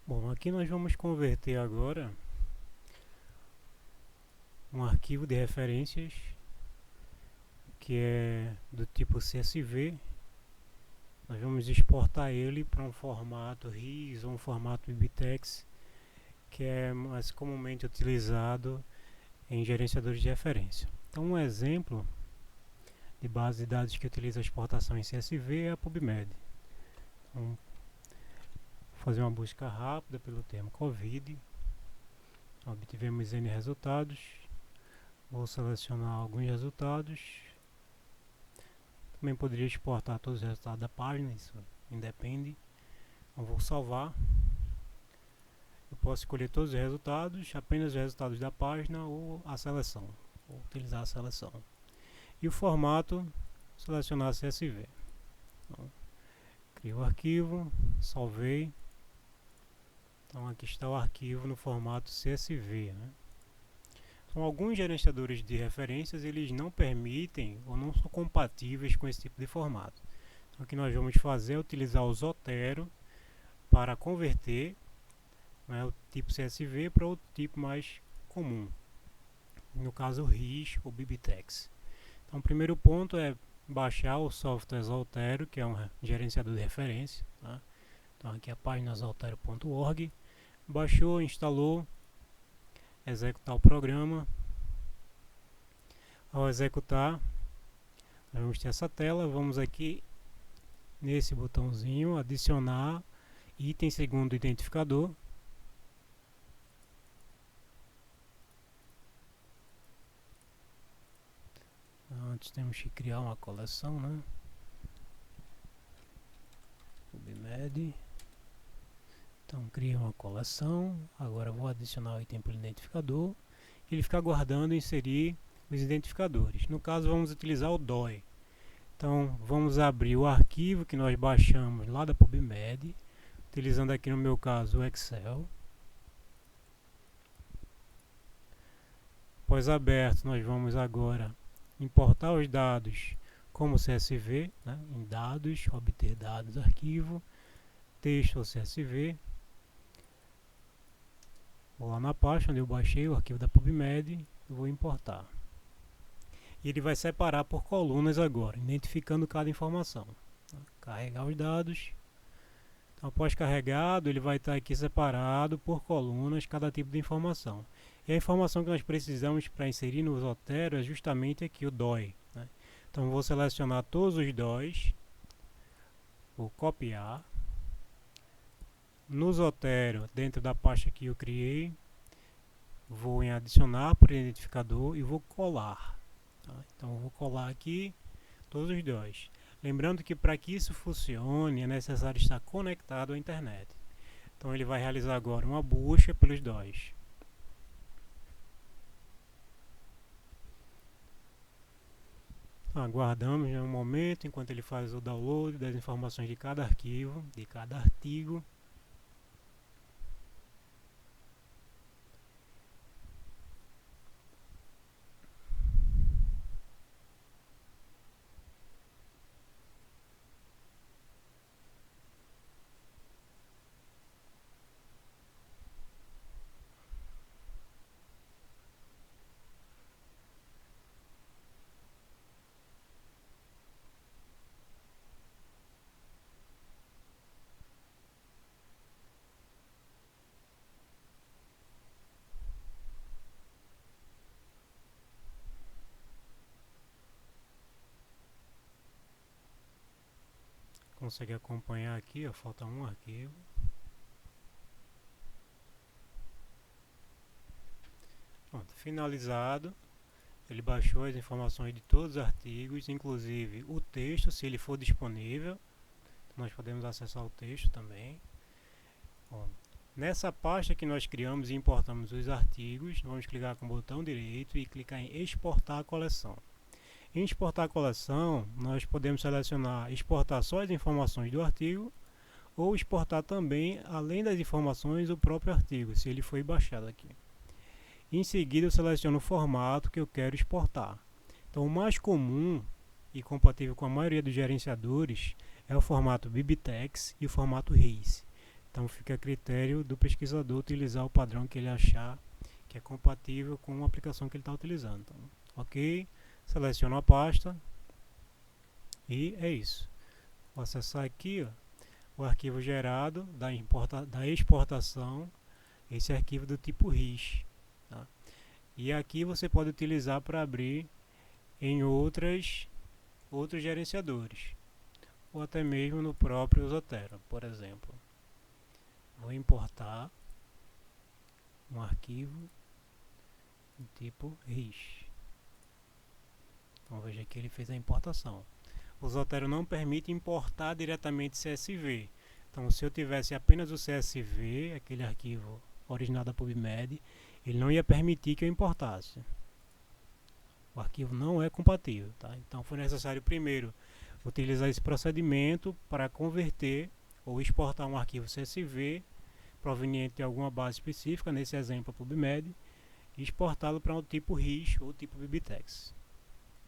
Bom, aqui nós vamos converter agora um arquivo de referências que é do tipo CSV. Nós vamos exportar ele para um formato RIS ou um formato BibTeX, que é mais comumente utilizado em gerenciadores de referência. Então, um exemplo de base de dados que utiliza a exportação em CSV é a PubMed. Então, vou fazer uma busca rápida pelo termo Covid. Obtivemos N resultados. Vou selecionar alguns resultados. Também poderia exportar todos os resultados da página, isso independe. Então, vou salvar. Eu posso escolher todos os resultados, apenas os resultados da página ou a seleção. Vou utilizar a seleção. E o formato, selecionar CSV. Então, crio o arquivo, salvei. Então aqui está o arquivo no formato CSV, né? Então, alguns gerenciadores de referências eles não permitem ou não são compatíveis com esse tipo de formato. Então, o que nós vamos fazer é utilizar o Zotero para converter, né, o tipo CSV para o tipo mais comum, no caso o RIS ou BibTeX. Então, o primeiro ponto é baixar o software Zotero, que é um gerenciador de referência. Tá? Então, aqui é a página zotero.org. Baixou, instalou, executar o programa. Ao executar, nós vamos ter essa tela. Vamos aqui nesse botãozinho adicionar item segundo identificador. Antes temos que criar uma coleção, né? PubMed. Então cria uma coleção. Agora vou adicionar o item por identificador. Ele fica guardando e inserir os identificadores. No caso vamos utilizar o DOI. Então vamos abrir o arquivo que nós baixamos lá da PubMed, utilizando aqui no meu caso o Excel. Após aberto, nós vamos agora importar os dados como CSV, né? Em dados, obter dados, arquivo, texto ou CSV. Vou lá na pasta onde eu baixei o arquivo da PubMed e vou importar. E ele vai separar por colunas agora, identificando cada informação. Carregar os dados. Então, após carregado, ele vai estar aqui separado por colunas cada tipo de informação. E a informação que nós precisamos para inserir no Zotero é justamente aqui o DOI. Né? Então vou selecionar todos os DOIs, vou copiar. No Zotero, dentro da pasta que eu criei, vou em adicionar por identificador e vou colar. Tá? Então vou colar aqui todos os DOIs. Lembrando que para que isso funcione é necessário estar conectado à internet. Então ele vai realizar agora uma busca pelos DOIs. Aguardamos um momento enquanto ele faz o download das informações de cada arquivo, de cada artigo. Consegue acompanhar aqui, ó, falta um arquivo. Pronto, finalizado. Ele baixou as informações de todos os artigos, inclusive o texto, se ele for disponível. Nós podemos acessar o texto também. Bom, nessa pasta que nós criamos e importamos os artigos, vamos clicar com o botão direito e clicar em exportar a coleção. Em exportar a coleção, nós podemos selecionar exportar só as informações do artigo ou exportar também, além das informações, o próprio artigo, se ele foi baixado aqui. Em seguida, eu seleciono o formato que eu quero exportar. Então, o mais comum e compatível com a maioria dos gerenciadores é o formato BibTeX e o formato RIS. Então fica a critério do pesquisador utilizar o padrão que ele achar que é compatível com a aplicação que ele está utilizando. Então, ok, seleciono a pasta e é isso. Vou acessar aqui, ó, o arquivo gerado da exportação, esse arquivo do tipo RIS. Tá? E aqui você pode utilizar para abrir em outros gerenciadores, ou até mesmo no próprio Zotero, por exemplo. Vou importar um arquivo do tipo RIS. Então veja que ele fez a importação. O Zotero não permite importar diretamente CSV. Então se eu tivesse apenas o CSV, aquele arquivo original da PubMed, ele não ia permitir que eu importasse. O arquivo não é compatível. Tá? Então foi necessário primeiro utilizar esse procedimento para converter ou exportar um arquivo CSV proveniente de alguma base específica, nesse exemplo a PubMed, e exportá-lo para um tipo RIS ou tipo BibTeX.